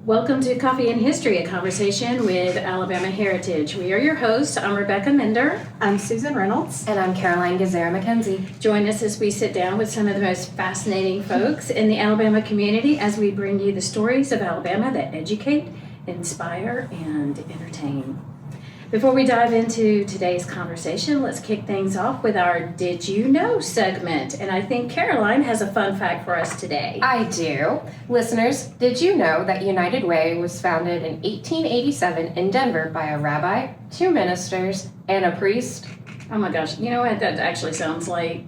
Welcome to Coffee and History, a conversation with Alabama Heritage. We are your hosts. I'm Rebecca Minder. I'm Susan Reynolds. And I'm Caroline Gazera-McKenzie. Join us as we sit down with some of the most fascinating folks in the Alabama community as we bring you the stories of Alabama that educate, inspire, and entertain. Before we dive into today's conversation, let's kick things off with our Did You Know segment. And I think Caroline has a fun fact for us today. I do. Listeners, did you know that United Way was founded in 1887 in Denver by a rabbi, 2 ministers, and a priest? Oh my gosh, you know what? That actually sounds like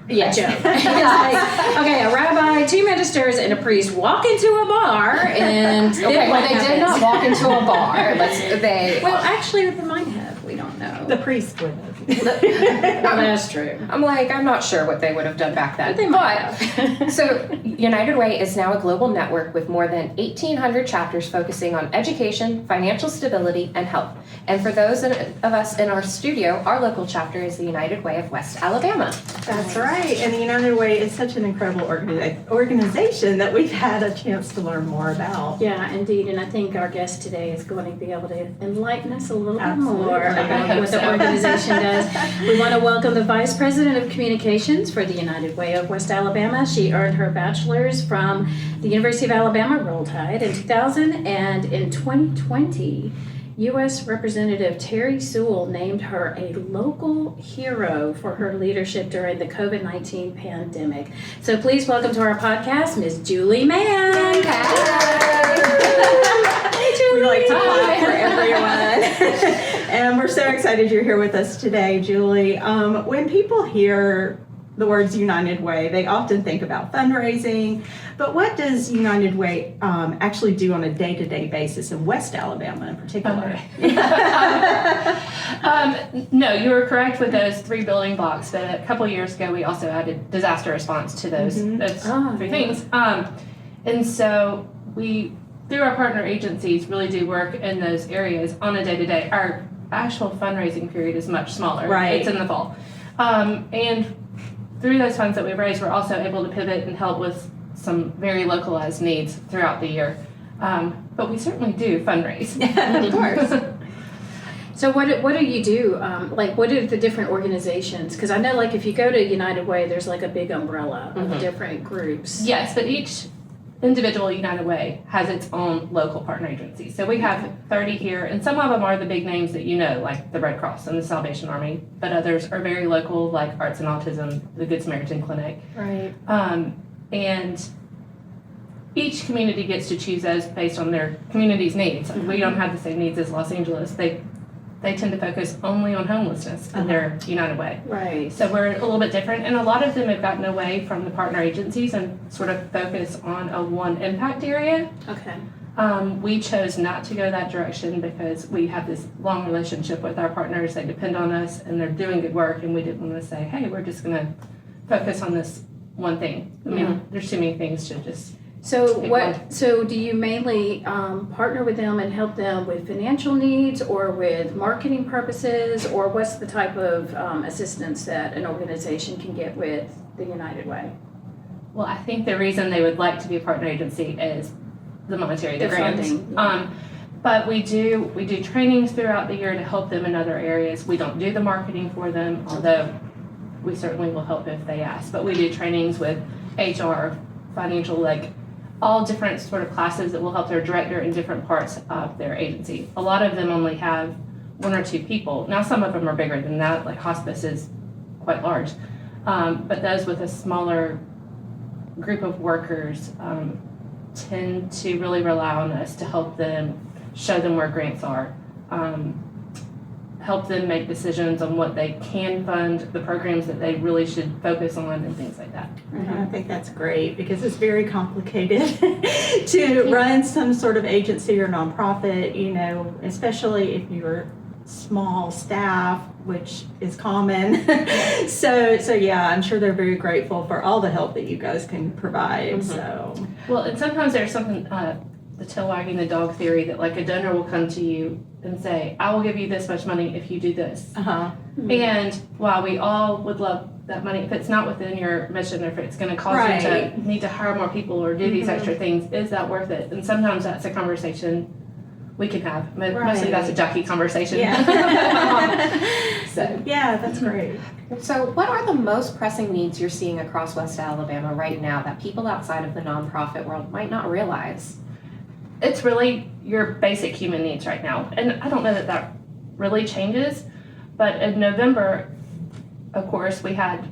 Yes. a joke. It's like, okay, a rabbi, 2 ministers, and a priest walk into a bar and Okay, well, they did not walk into a bar. Well, actually, they might have. We don't know. The priest would have. That's true. I'm not sure what they would have done back then. But they might have. So, United Way is now a global network with more than 1,800 chapters focusing on education, financial stability, and health. And for those of us in our studio, our local chapter is the United Way of West Alabama. That's right. And the United Way is such an incredible organization that we've had a chance to learn more about. Yeah, indeed. And I think our guest today is going to be able to enlighten us a little Absolutely. bit more about what the organization does. We want to welcome the Vice President of Communications for the United Way of West Alabama. She earned her bachelor's from the University of Alabama, Roll Tide, in 2000, and in 2020, U.S. Representative Terri Sewell named her a local hero for her leadership during the COVID-19 pandemic. So please welcome to our podcast, Ms. Julie Mann. Hey, Julie. We like to clap for everyone. And we're so excited you're here with us today, Julie. When people hear the words United Way, they often think about fundraising, but what does United Way actually do on a day-to-day basis in West Alabama in particular? No, you were correct with those 3 building blocks, but a couple years ago we also added disaster response to those, those 3 things. And so we, through our partner agencies, really do work in those areas on a day-to-day. Our actual fundraising period is much smaller. Right. It's in the fall. And through those funds that we raise, we're also able to pivot and help with some very localized needs throughout the year. But we certainly do fundraise. Of course. So what do you do? What are the different organizations? Because I know, like, if you go to United Way, there's like a big umbrella of different groups. Yes, but each individual United Way has its own local partner agency. So we have 30 here, and some of them are the big names that you know, like the Red Cross and the Salvation Army, but others are very local, like Arts and Autism, the Good Samaritan Clinic. Right. And each community gets to choose those based on their community's needs. We don't have the same needs as Los Angeles. They tend to focus only on homelessness in their United Way. Right. So we're a little bit different, and a lot of them have gotten away from the partner agencies and sort of focus on a one impact area. Okay. We chose not to go that direction because we have this long relationship with our partners. They depend on us, and they're doing good work, and we didn't want to say, hey, we're just going to focus on this one thing. I mean, there's too many things to just... So do you mainly partner with them and help them with financial needs or with marketing purposes, or what's the type of assistance that an organization can get with the United Way? Well, I think the reason they would like to be a partner agency is the monetary, the grants. Funding. But we do trainings throughout the year to help them in other areas. We don't do the marketing for them, although we certainly will help if they ask. But we do trainings with HR, financial, all different sort of classes that will help their director in different parts of their agency. A lot of them only have 1 or 2 people. Now some of them are bigger than that, like hospice is quite large. But those with a smaller group of workers tend to really rely on us to help them, show them where grants are, help them make decisions on what they can fund, the programs that they really should focus on, and things like that. I think that's great because it's very complicated to run some sort of agency or nonprofit, especially if you're small staff, which is common. So yeah, I'm sure they're very grateful for all the help that you guys can provide. So Well, and sometimes there's something the tail wagging the dog theory that like a donor will come to you and say, I will give you this much money if you do this. And while we all would love that money, if it's not within your mission, or if it's going to cause you to need to hire more people or do these extra things, is that worth it? And sometimes that's a conversation we can have. Mostly that's a jockey conversation. So Yeah, that's great. So what are the most pressing needs you're seeing across West Alabama right now that people outside of the nonprofit world might not realize? it's really your basic human needs right now. And I don't know that that really changes, but in November, of course, we had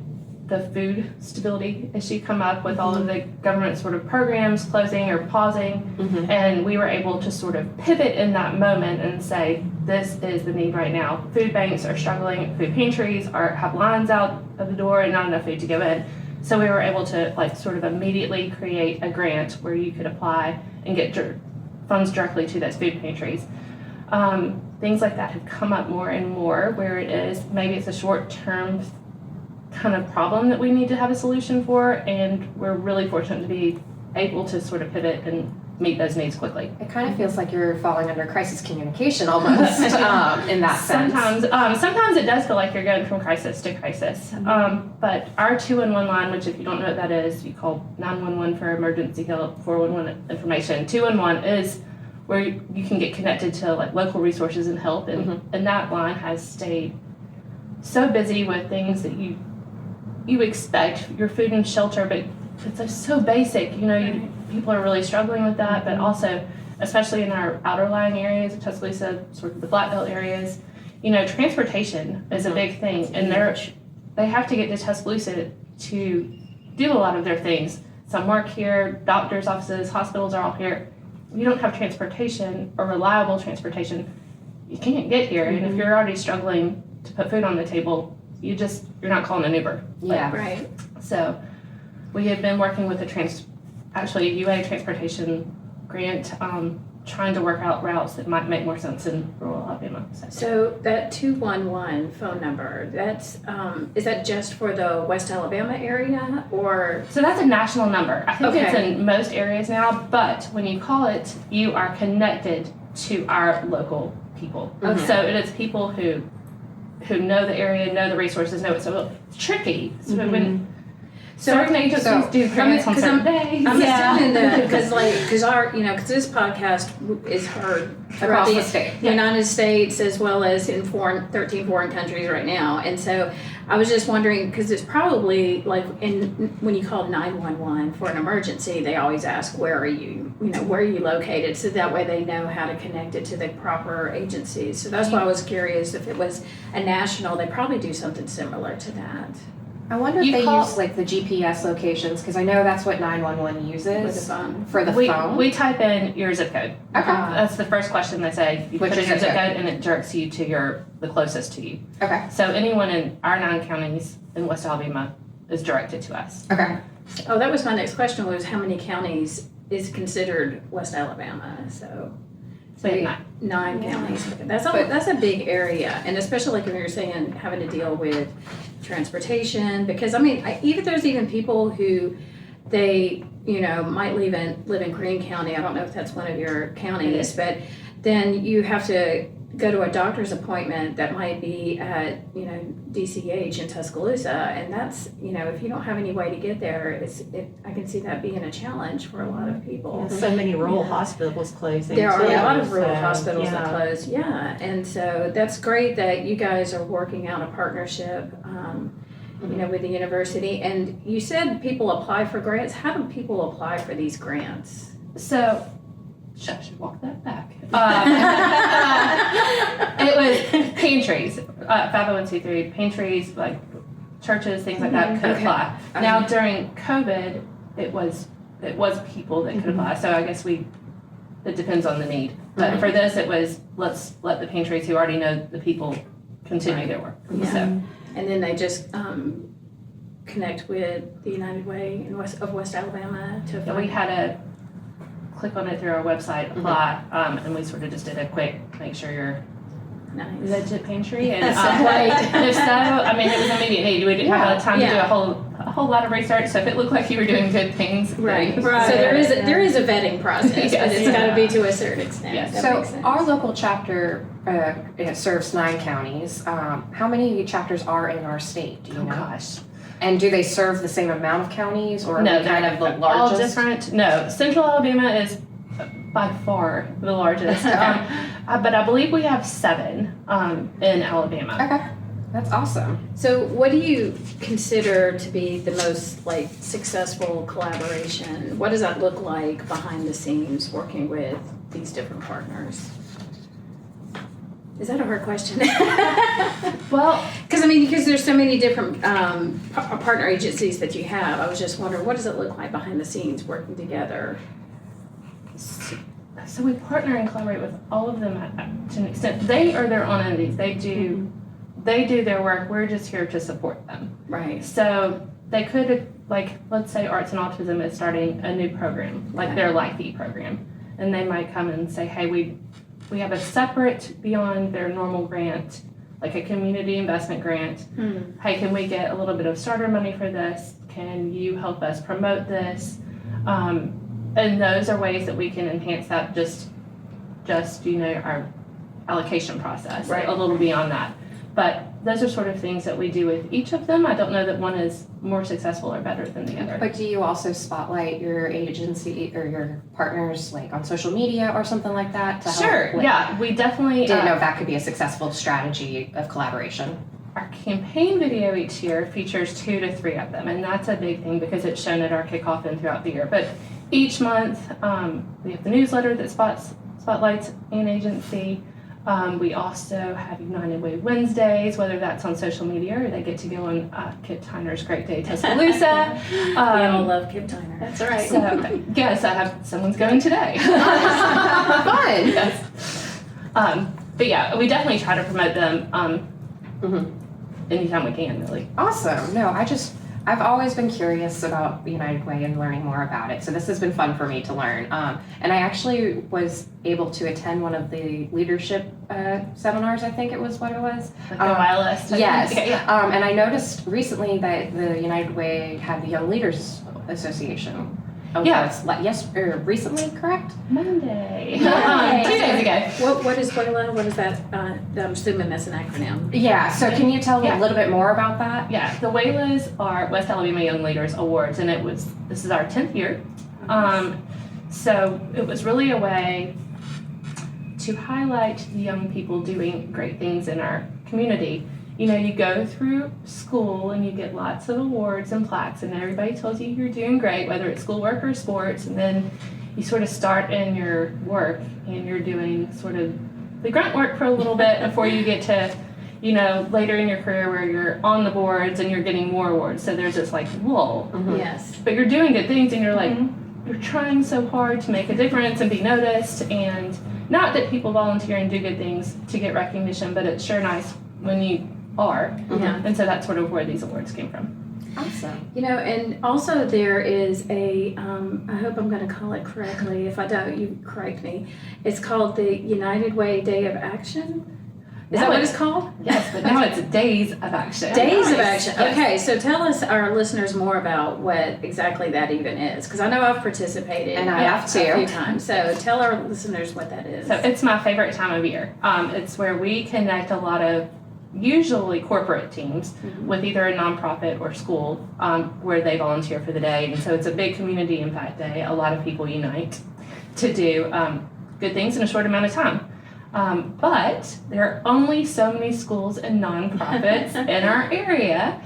the food stability issue come up with all of the government sort of programs closing or pausing, and we were able to sort of pivot in that moment and say, this is the need right now. Food banks are struggling, food pantries have lines out of the door and not enough food to go in. So we were able to like sort of immediately create a grant where you could apply and get funds directly to those food pantries. Things like that have come up more and more where it is, maybe it's a short-term kind of problem that we need to have a solution for, and we're really fortunate to be able to sort of pivot and meet those needs quickly. It kind of feels like you're falling under crisis communication almost in that sense. Sometimes it does feel like you're going from crisis to crisis. But our 211 line, which if you don't know what that is, you call 911 for emergency help, 411 information. 211 is where you can get connected to like local resources and help, and that line has stayed so busy with things that you expect, your food and shelter, but it's like so basic, people are really struggling with that, but also, especially in our outer lying areas of Tuscaloosa, sort of the Black Belt areas, transportation is a big thing, and they have to get to Tuscaloosa to do a lot of their things. Some work here, doctors' offices, hospitals are all here. If you don't have transportation or reliable transportation, you can't get here, and if you're already struggling to put food on the table, you're not calling an Uber. Yeah. Right. So we have been working with a UA transportation grant, trying to work out routes that might make more sense in rural Alabama. So that 211 phone number, that's is that just for the West Alabama area, or? So that's a national number. I think it's Okay. in most areas now, but when you call it, you are connected to our local people. So it is people who know the area, know the resources, know it. So it's tricky. So when certain agencies do grants on certain days. I'm assuming that because this podcast is heard throughout Across the state. the United States as well as in 13 foreign countries right now, and so I was just wondering because it's probably like when you call 911 for an emergency, they always ask where are you located, so that way they know how to connect it to the proper agencies. So that's why I was curious if it was a national. They probably do something similar to that. I wonder if they use like the GPS locations, because I know that's what 911 uses With the phone. for the we, phone. We type in your zip code. Okay. That's the first question they say. You Which put is in your your zip zip code and it directs you to the closest to you. Okay. So anyone in our 9 counties in West Alabama is directed to us. Okay. Oh, that was my next question, was how many counties is considered West Alabama? So We have 9. 9 counties. That's a big area, and especially like when you're saying having to deal with transportation, because there's even people who they might live in Greene County. I don't know if that's one of your counties, but then you have to go to a doctor's appointment that might be at DCH in Tuscaloosa, and that's if you don't have any way to get there, I can see that being a challenge for a lot of people. So many rural hospitals closing. There are too, a lot of rural so, hospitals that yeah. close, and so that's great that you guys are working out a partnership, with the university. And you said people apply for grants. How do people apply for these grants? So, I should walk that back. It was pantries, 501c3 pantries, like churches, things like that could apply. Now during COVID, it was people that could apply. So I guess it depends on the need. But for this, it was let's let the pantries who already know the people continue their work. Yeah. So. And then they just connect with the United Way of West Alabama to Yeah, we had to click on it through our website, apply, and we sort of just did a quick make sure you're Nice. the pantry. And Right. if so, I mean, it was immediate need. We didn't have a lot of time to do Yeah. a whole lot of research. So if it looked like you were doing good things, Right. then- Right. So there is a vetting process, Yes. but it's got to be to a certain extent. Yes. That So makes sense. our local chapter it serves 9 counties. How many chapters are in our state? Do you Oh know? gosh. And do they serve the same amount of counties, or are No, we kind of the all largest? different. No, Central Alabama is by far the largest. But I believe we have 7 in Alabama. Okay, that's awesome. So what do you consider to be the most like successful collaboration? What does that look like behind the scenes working with these different partners? Is that a hard question? Well, Because there's so many different partner agencies that you have. I was just wondering, what does it look like behind the scenes working together? so we partner and collaborate with all of them to an extent. They are their own entities. They do their work. We're just here to support them. Right. So they could, like, let's say Arts and Autism is starting a new program, like Okay. their LIFE program, and they might come and say, hey, we have a separate, beyond their normal grant, like a community investment grant. Hey, can we get a little bit of starter money for this? Can you help us promote this? And those are ways that we can enhance that, just our allocation process, Right. a little beyond that. But those are sort of things that we do with each of them. I don't know that one is more successful or better than the other. But do you also spotlight your agency or your partners like on social media or something like that to Sure, help? yeah, we definitely Didn't know if that could be a successful strategy of collaboration. our campaign video each year features 2 to 3 of them, and that's a big thing because it's shown at our kickoff and throughout the year. But each month, we have the newsletter that spotlights an agency. We also have United Way Wednesdays, whether that's on social media or they get to go on Kip Tyner's Great Day Tuscaloosa. We all love Kip Tyner. That's right. So, yes, someone's going today. Fun! Yes. But yeah, we definitely try to promote them anytime we can, really. Awesome. No, I've always been curious about the United Way and learning more about it. So this has been fun for me to learn. And I actually was able to attend one of the leadership seminars, I think it was what it was. Like the wireless. Yes. Okay, yeah. And I noticed recently that the United Way had the Young Leaders Association. Yeah. Recently, correct? Monday. Monday. 2 days ago. What is WOILA? What is that? I'm assuming that's an acronym. Yeah, so can you tell me Yeah. a little bit more about that? Yeah, the WAILAs are West Alabama Young Leaders Awards, and this is our 10th year. So it was really a way to highlight the young people doing great things in our community. You know, you go through school and you get lots of awards and plaques, and everybody tells you you're doing great, whether it's schoolwork or sports, and then you sort of start in your work and you're doing sort of the grunt work for a little bit before you get to, you know, later in your career where you're on the boards and you're getting more awards. So there's this like lull. Yes. But you're doing good things and you're like, you're trying so hard to make a difference and be noticed, and not that people volunteer and do good things to get recognition, but it's sure nice when you are. Yeah. And so that's sort of where these awards came from. Awesome. You know, and also there is a, I hope I'm going to call it correctly. If I don't, you correct me. It's called the United Way Day of Action. Is that what it's called? Yes, but now it's Days of Action. Days of Nice. Action. Yes. Okay, so tell us, our listeners, more about what exactly that even is, because I know I've participated And I have too. a few times. So tell our listeners what that is. So it's my favorite time of year. It's where we connect a lot of usually corporate teams with either a nonprofit or school where they volunteer for the day. And so it's a big community impact day. A lot of people unite to do good things in a short amount of time. But there are only so many schools and nonprofits in our area.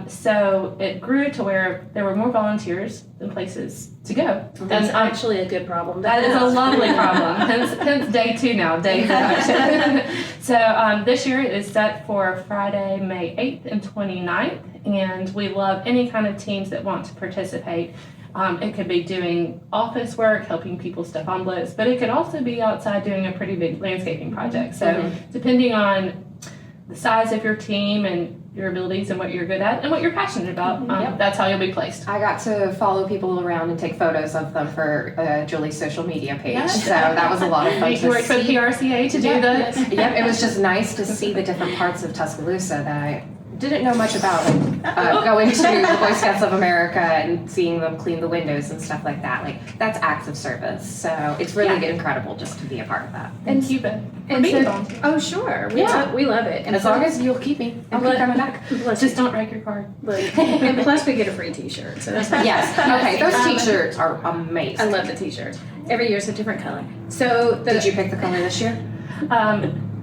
So it grew to where there were more volunteers than places to go. That's And, actually a good problem. that is a lovely problem. Hence day 2 now, Days of Action. So this year it is set for Friday, May 8th and 29th, and we love any kind of teams that want to participate. It could be doing office work, helping people stuff envelopes, but it could also be outside doing a pretty big landscaping project. So depending on the size of your team and your abilities and what you're good at and what you're passionate about. Yep. That's how you'll be placed. I got to follow people around and take photos of them for Julie's social media page. Yes. So that was a lot of fun You to worked for the see. PRCA to do this. Yep, it was just nice to see the different parts of Tuscaloosa that I didn't know much about, like going to the Boy Scouts of America and seeing them clean the windows and stuff like that. Like, that's acts of service. So it's really incredible just to be a part of that. And Cuba. And being so, volunteer. oh, sure. Yeah. We love it. And As long as you'll keep me, I'll keep coming back. Just don't break your card. And plus we get a free t-shirt. So that's nice. Yes, okay, those t-shirts are amazing. I love the t-shirts. Every year's a different color. So Did you pick the color this year?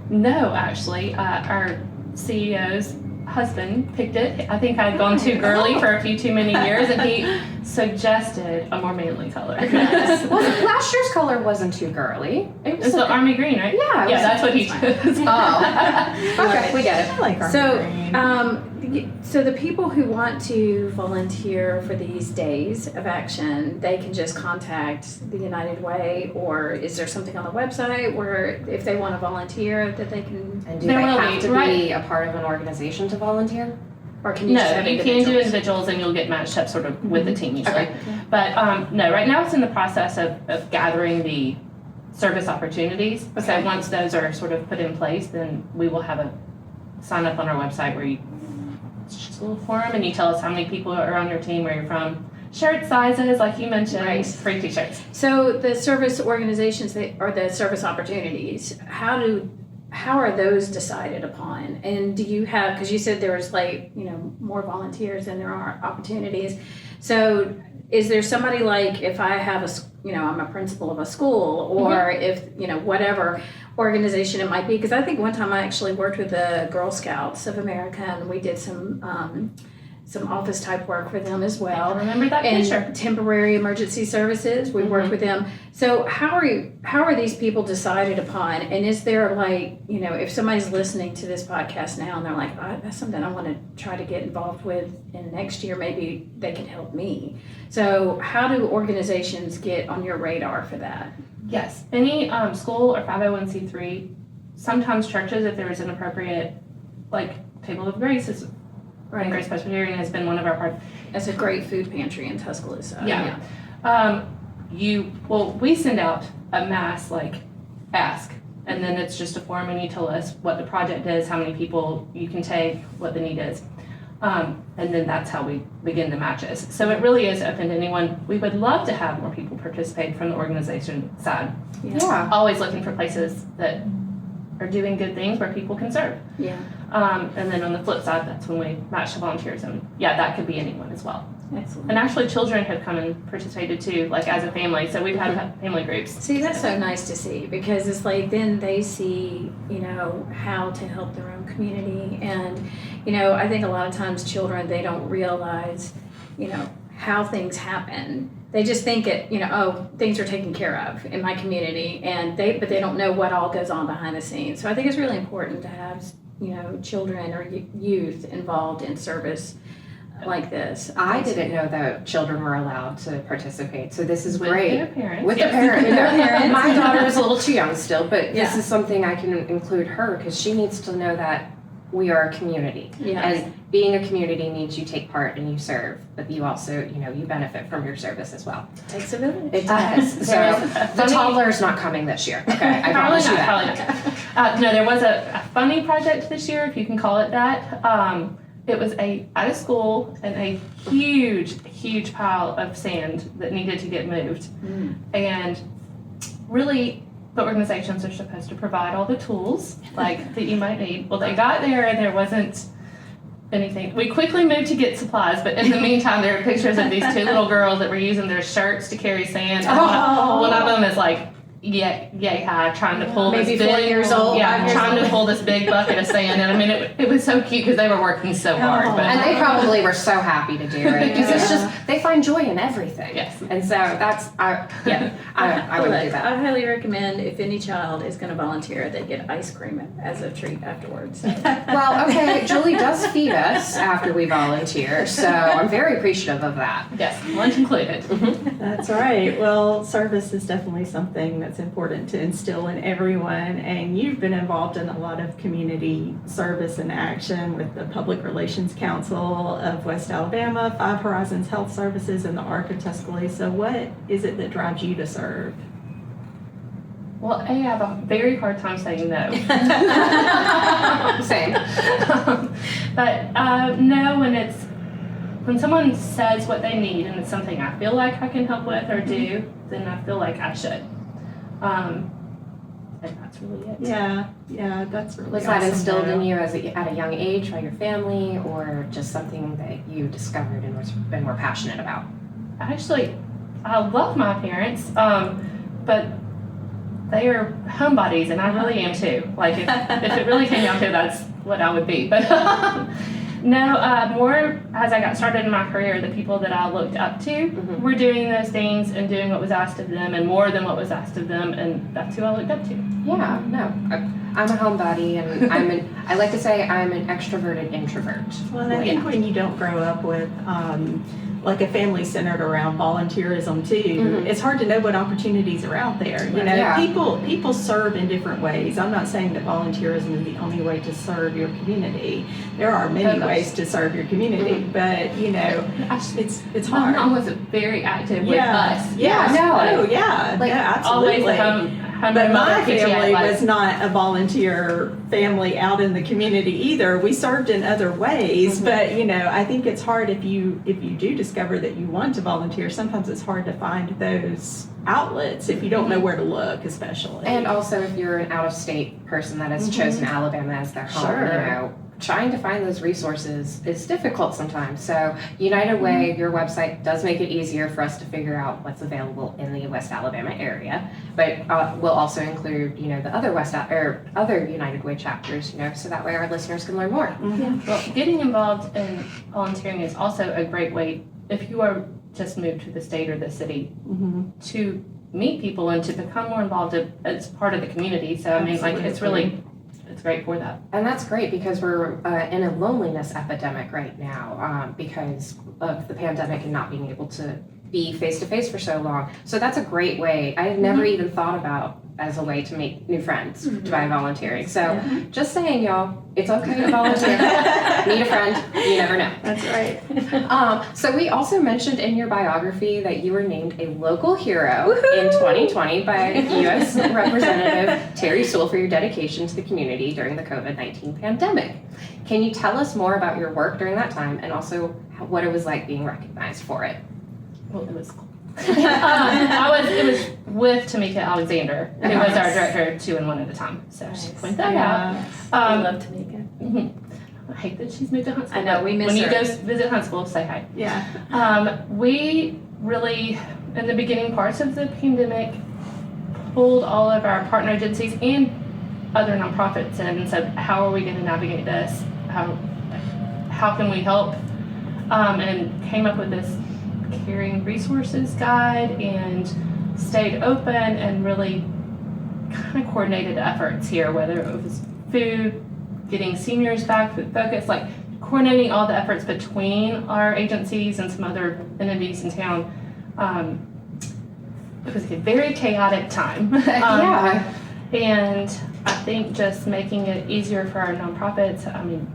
No, actually, our CEO's husband picked it. I think I'd gone too girly for a few too many years, and he suggested a more manly color. Well, last year's color wasn't too girly. It was It's the army green, right? Yeah, it Yeah, was- that's what he chose. Oh, okay, we get it. I like our So, green. so the people who want to volunteer for these days of action, they can just contact the United Way, or is there something on the website where if they want to volunteer that they can, And do There they will have be, to right. be a part of an organization to volunteer? or can you just No, have you can do individuals? individuals and you'll get matched up sort of with the team usually. Okay. But no, right now it's in the process of gathering the service opportunities. Okay. So once those are sort of put in place, then we will have a sign up on our website where it's just a little forum and you tell us how many people are on your team, where you're from, shirt sizes, like you mentioned, Right. free t-shirts. So the service organizations or the service opportunities, how are those decided upon? And do you have, because you said there was more volunteers than there are opportunities. So is there somebody like, if I have I'm a principal of a school, or if, whatever organization it might be, because I think one time I actually worked with the Girl Scouts of America and we did some office type work for them as well. I remember that picture. And temporary emergency services, we work with them. So how are these people decided upon? And is there if somebody's listening to this podcast now and they're like, that's something I want to try to get involved with in next year, maybe they can help me. So how do organizations get on your radar for that? Yes, any school or 501c3, sometimes churches, if there is an appropriate, Table of Grace is Right. Grace Presbyterian has been one of our parts. That's a great food pantry in Tuscaloosa. Yeah. We send out a mass ask, and then it's just a form and you tell us what the project is, how many people you can take, what the need is. And then that's how we begin the matches. So it really is open to anyone. We would love to have more people participate from the organization side. Yeah. Always looking for places that are doing good things where people can serve. Yeah. And then on the flip side, that's when we match the volunteers, and that could be anyone as well. Excellent. And actually, children have come and participated too, as a family. So we've had family groups. See, that's so nice to see, because it's then they see, how to help their own community. And, I think a lot of times children, they don't realize, how things happen. They just think things are taken care of in my community, but they don't know what all goes on behind the scenes. So I think it's really important to have, children or youth involved in service like this. I didn't know that children were allowed to participate, so this is With great. their parents. With Yes. their parents. With their parents. My daughter is a little too young still, but this Yeah. is something I can include her because she needs to know that we are a community. Yes. And being a community means you take part and you serve, but you also, you benefit from your service as well. Takes a village. It does. So the toddler is not coming this year. Okay, I Probably promise you not. that. Probably not. No, there was a funny project this year, if you can call it that. It was out of school and a huge pile of sand that needed to get moved. And really, the organizations are supposed to provide all the tools that you might need. Well, they got there and there wasn't anything. We quickly moved to get supplies, but in the meantime, there are pictures of these two little girls that were using their shirts to carry sand. And one of them is yay high, trying to pull Maybe this 4 big, years old, 5 years trying old. to pull this big bucket of sand. And I mean, it was so cute because they were working so hard. But And they probably were so happy to do it because it's just, they find joy in everything. Yes. And so I would do that. I highly recommend, if any child is going to volunteer, they get ice cream as a treat afterwards. Well, okay, Julie does feed us after we volunteer, so I'm very appreciative of that. yes, lunch included. That's right. Well, service is definitely something that that's important to instill in everyone. And you've been involved in a lot of community service and action with the Public Relations Council of West Alabama, Five Horizons Health Services, and the ARC of Tuscaloosa. What is it that drives you to serve? Well, I have a very hard time saying no. Same. But no, when someone says what they need and it's something I feel like I can help with or do, then I feel like I should. And that's really it. Yeah, that's really Was awesome. that instilled in you at a young age by your family, or just something that you discovered and been more passionate about? Actually, I love my parents, but they are homebodies, and I really am too. Like, if it really came down to it, that's what I would be. But no, more as I got started in my career, the people that I looked up to were doing those things and doing what was asked of them, and more than what was asked of them, and that's who I looked up to. Yeah, no, I'm a homebody, and I like to say I'm an extroverted introvert. Well, and I think when you don't grow up with like a family centered around volunteerism too, it's hard to know what opportunities are out there. You know, Yeah. people serve in different ways. I'm not saying that volunteerism is the only way to serve your community. There are many ways to serve your community, but you know, it's My hard. mom was very active with us. Yeah, no. oh yeah, Like, yeah, absolutely. Always home But my PTA family life. was not a volunteer family out in the community either. We served in other ways, but you know, I think it's hard if you do discover that you want to volunteer. Sometimes it's hard to find those outlets if you don't know where to look, especially. And also, if you're an out-of-state person that has chosen Alabama as their home, Sure. you know, trying to find those resources is difficult sometimes. So United Way, your website does make it easier for us to figure out what's available in the West Alabama area. But we'll also include, you know, the other other United Way chapters, you know, so that way our listeners can learn more. Well, getting involved in volunteering is also a great way, if you are just moved to the state or the city, to meet people and to become more involved as part of the community. So, I mean, like, it's great for that. And that's great because we're in a loneliness epidemic right now because of the pandemic and not being able to be face-to-face for so long. So that's a great way. I had never even thought about as a way to make new friends by volunteering. So just saying, y'all, it's okay to volunteer. Meet a friend. You never know. That's right. So we also mentioned in your biography that you were named a local hero in 2020 by U.S. Representative Terri Sewell for your dedication to the community during the COVID-19 pandemic. Can you tell us more about your work during that time and also what it was like being recognized for it? Well, it was cool. It was with Tamika Alexander, who was our director 2 and 1 at the time. So I should point that out. I love Tamika. I hate that she's moved to Huntsville. I know, we miss When you her. go visit Huntsville, say hi. Yeah. We really, in the beginning parts of the pandemic, pulled all of our partner agencies and other nonprofits in and said, how are we going to navigate this? How can we help? And came up with this caring resources guide and stayed open and really kind of coordinated efforts here, whether it was food, getting seniors back, food focus, like coordinating all the efforts between our agencies and some other entities in town. It was a very chaotic time. Yeah. And I think just making it easier for our nonprofits, I mean,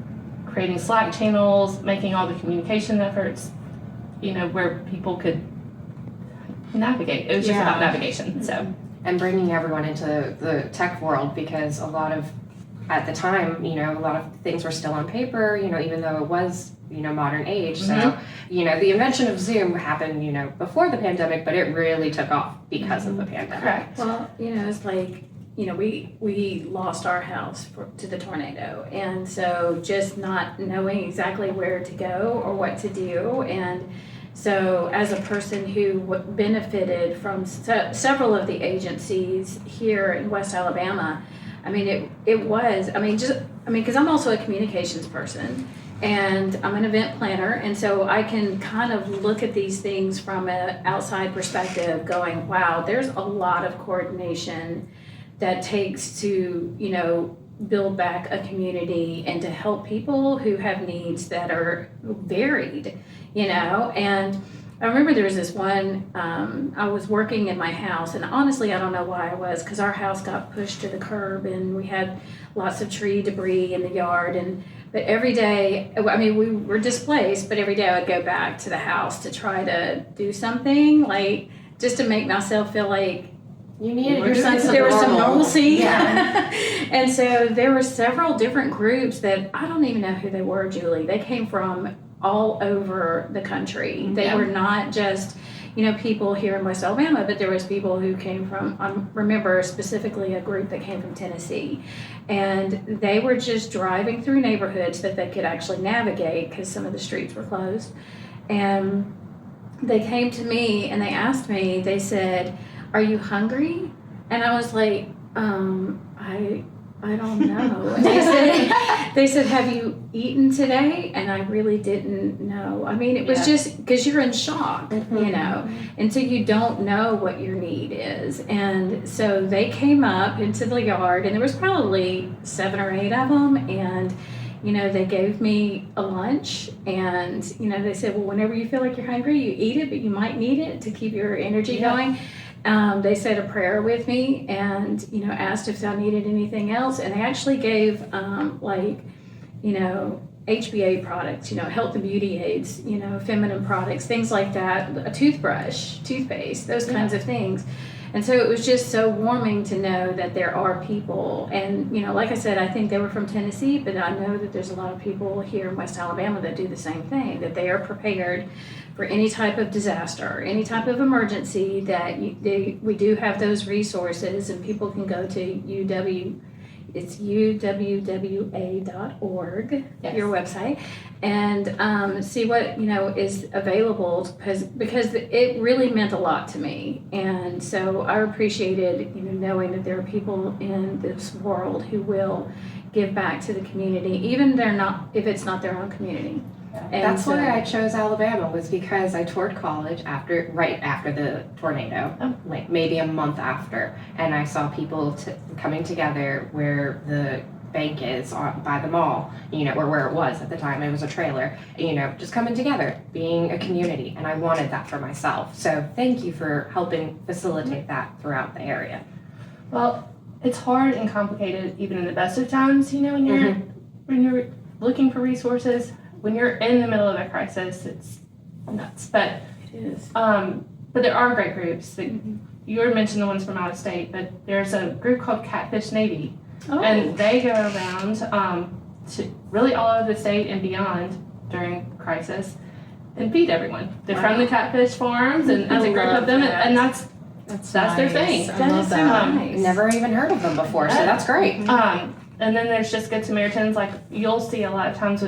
creating Slack channels, making all the communication efforts, you know, where people could navigate. It was just about navigation, so. And bringing everyone into the tech world because at the time, you know, a lot of things were still on paper, you know, even though it was, you know, modern age. So, you know, the invention of Zoom happened, you know, before the pandemic, but it really took off because of the pandemic. Correct. Well, you know, it's like, you know, we lost our house to the tornado. And so just not knowing exactly where to go or what to do. And so as a person who benefited from several of the agencies here in West Alabama, I mean, because I'm also a communications person and I'm an event planner. And so I can kind of look at these things from an outside perspective going, wow, there's a lot of coordination that takes to, you know, build back a community and to help people who have needs that are varied, you know, and I remember there was this one, I was working in my house, and honestly, I don't know why I was, because our house got pushed to the curb, and we had lots of tree debris in the yard, but every day, I mean, we were displaced, but every day I would go back to the house to try to do something, like, just to make myself feel like You needed there your sense of was some normal. normalcy. Yeah. And so there were several different groups that I don't even know who they were, Julie. They came from all over the country. They Yeah. were not just, people here in West Alabama, but there was people who came from, I remember specifically a group that came from Tennessee. And they were just driving through neighborhoods that they could actually navigate because some of the streets were closed. And they came to me and they asked me, they said, "Are you hungry?" And I was like, I don't know. And they said, "Have you eaten today?" And I really didn't know. I mean, it was Yeah. just because you're in shock, and so you don't know what your need is. And so they came up into the yard, and there was probably 7 or 8 of them, and they gave me a lunch, and they said, "Well, whenever you feel like you're hungry, you eat it, but you might need it to keep your energy going." They said a prayer with me, and asked if I needed anything else, and they actually gave HBA products, health and beauty aids, feminine products, things like that, a toothbrush, toothpaste, those kinds of things. And so it was just so warming to know that there are people, and like I said, I think they were from Tennessee, but I know that there's a lot of people here in West Alabama that do the same thing, that they are prepared for any type of disaster, any type of emergency, that we do have those resources, and people can go to it's uwwa.org, Yes. your website, and see what is available, because it really meant a lot to me. And so I appreciated knowing that there are people in this world who will give back to the community, even if it's not their own community. And That's so, why I chose Alabama, was because I toured college right after the tornado, like maybe a month after, and I saw people coming together where the bank is by the mall, or where it was at the time. It was a trailer, just coming together, being a community, and I wanted that for myself. So thank you for helping facilitate that throughout the area. Well, it's hard and complicated even in the best of times, when you're looking for resources. When you're in the middle of a crisis, it's nuts. But it is. But there are great groups. You already mentioned the ones from out of state, but there's a group called Catfish Navy, and they go around to really all over the state and beyond during crisis and feed everyone. They're from the catfish farms, and it's a group of them, and that's their thing. That is so nice. Never even heard of them before, so that's great. And then there's just Good Samaritans. Like you'll see a lot of times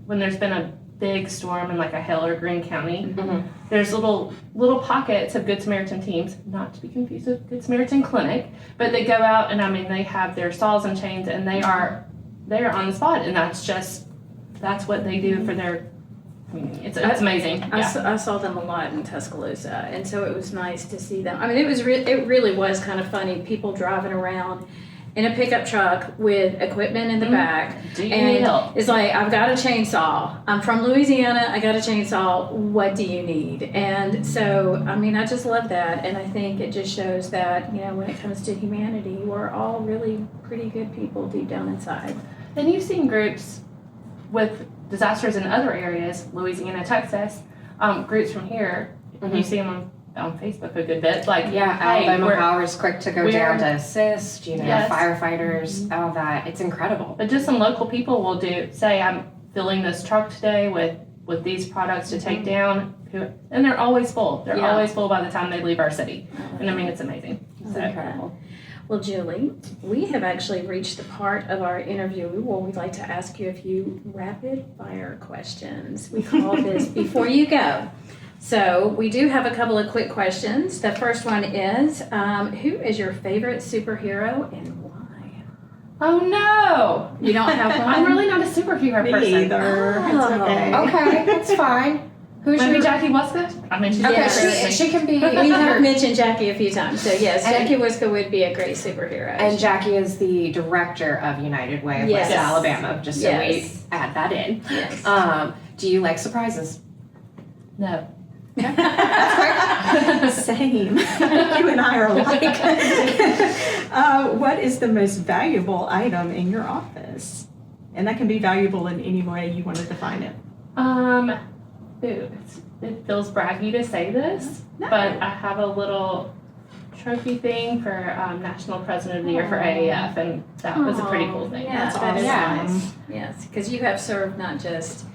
when there's been a big storm in like a Hill or Greene County, there's little pockets of Good Samaritan teams, not to be confused with Good Samaritan Clinic, but they go out and they have their saws and chains, and they are on the spot, and that's what they do for their community. It's amazing. I saw them a lot in Tuscaloosa, and so it was nice to see them. I mean, it really was kind of funny. People driving around in a pickup truck with equipment in the back. Do you need help? It's like, "I've got a chainsaw. I'm from Louisiana. I got a chainsaw. What do you need?" And so, I just love that. And I think it just shows that, when it comes to humanity, we're all really pretty good people deep down inside. And you've seen groups with disasters in other areas, Louisiana, Texas, groups from here. You see them on Facebook a good bit. Like, Alabama Power is quick to go down to assist, Yes. firefighters, all that. It's incredible. But just some local people will say, "I'm filling this truck today with these products to take down," and they're always full. They're always full by the time they leave our city. And it's amazing. So incredible. Well, Julie, we have actually reached the part of our interview where we'd like to ask you a few rapid fire questions. We call this Before You Go. So we do have a couple of quick questions. The first one is, who is your favorite superhero and why? Oh no! You don't have one? I'm really not a superhero Me person. either. It's okay. Okay, that's fine. Who's Maybe your Jackie Waska? She's Okay, Yeah. she can be. We have mentioned Jackie a few times, so yes, And- Jackie Wiska would be a great superhero. And Jackie is the director of United Way of Yes. West Alabama, just so we Yes. add that in. Yes. Do you like surprises? No. Same. You and I are alike. What is the most valuable item in your office? And that can be valuable in any way you want to define it. It feels braggy to say this, No. but I have a little trophy thing for National President of the Year for AAF, and that was a pretty cool thing. Yeah, That's that is awesome. nice. Yes, because you have served not just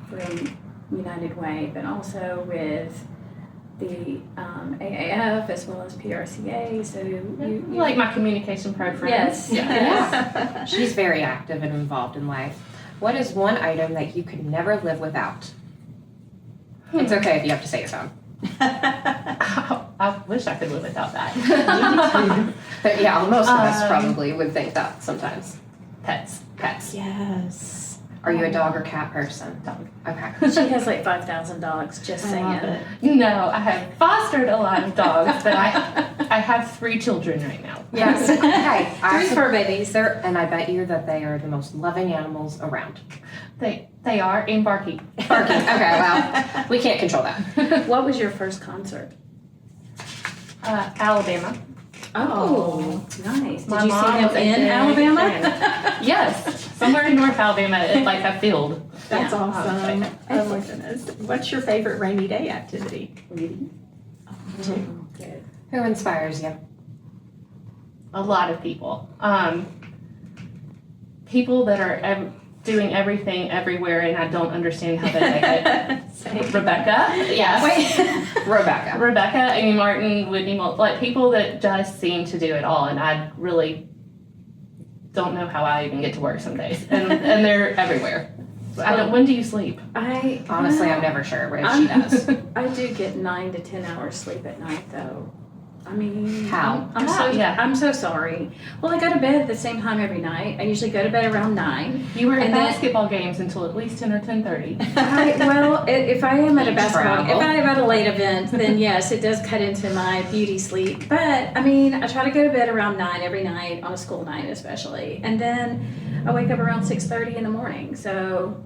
from United Way, but also with the AAF as well as PRCA. So you Like my communication pro Yes. friends. Yeah. She's very active and involved in life. What is one item that you could never live without? It's okay if you have to say your phone. I wish I could live without that. But yeah, most of us Um, probably would think that sometimes. Pets. Yes. Are you a dog or cat person? Dog. Okay. she has like 5,000 dogs. Just I saying. love it. No, I have fostered a lot of dogs, but I have 3 children right now. Yes. Hey, 3 fur babies. and I bet you that they are the most loving animals around. They are in Barkeep. Barking. Okay, well, we can't control that. What was your first concert? Alabama. Oh, nice. Did My you see mom him was a in big Alabama? Yes, somewhere in North Alabama, at like a field. That's Yeah. awesome. Okay. Oh my goodness. What's your favorite rainy day activity? Reading. Good. Who inspires you? A lot of people. People that are doing everything everywhere, and I don't understand how they make it. Same. Rebecca, yes. Rebecca. Rebecca, Amy Martin, Whitney like people that just seem to do it all, and I really don't know how I even get to work some days, and they're everywhere. When do you sleep? Honestly, I'm never sure what she does. I do get 9 to 10 hours sleep at night, though. I mean, How? I'm so sorry. Well, I go to bed at the same time every night. I usually go to bed around 9. You were at And then- basketball games until at least 10 or 10:30. If I am at a You basketball, travel. if I am at a late event, then yes, it does cut into my beauty sleep. But I mean, I try to go to bed around 9 every night on a school night, especially, and then I wake up around 6:30 in the morning. So,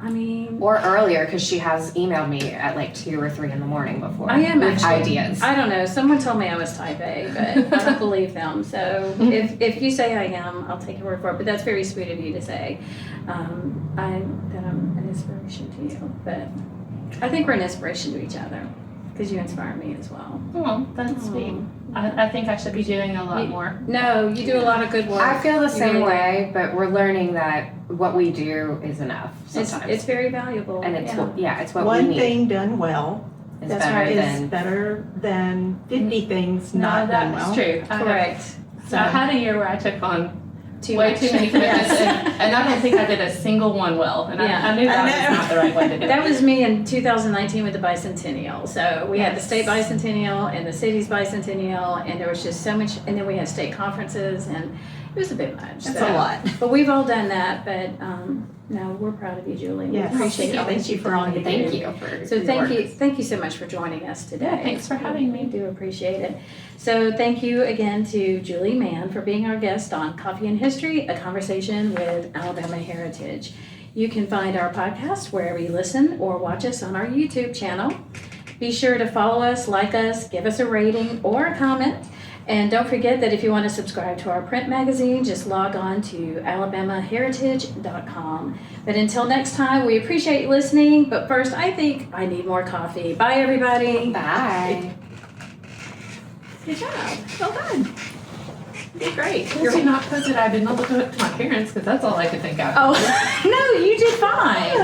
I mean, Or earlier, because she has emailed me at like 2 or 3 in the morning before. I am with actually. ideas. I don't know. Someone told me I was type A, but I don't believe them. So if you say I am, I'll take your word for it. But that's very sweet of you to say that I'm an inspiration to you. But I think we're an inspiration to each other because you inspire me as well. Oh, that's sweet. I think I should be doing a lot more. No, you do a lot of good work. I feel the You same really do. way, but we're learning that what we do is enough sometimes. It's very valuable. and it's yeah. it's what we One need. thing done well Is That's better right. is than better than 50 things No, not done that's well. true. Correct. So I had a year where I took on Too way much. too many commitments, Yes. and I don't think I did a single one well. And Yeah. I knew that I was know. not the right way to do it. That was me in 2019 with the bicentennial. So we had the state bicentennial and the city's bicentennial, and there was just so much. And then we had state conferences, and it was a bit much. That's so. a lot. But we've all done that. But no, we're proud of you, Julie. We Yes. appreciate all Thank that you you've for all done. you Thank you for So your thank you so much for joining us today. Yeah, thanks for having me. We do appreciate it. So thank you again to Julie Mann for being our guest on Coffee and History, a conversation with Alabama Heritage. You can find our podcast wherever you listen or watch us on our YouTube channel. Be sure to follow us, like us, give us a rating or a comment. And don't forget that if you want to subscribe to our print magazine, just log on to alabamaheritage.com. But until next time, we appreciate you listening. But first, I think I need more coffee. Bye, everybody. Bye. Good job. Well done. You did great. You're not because I did not look up to my parents, because that's all I could think of. Oh, no, you did fine.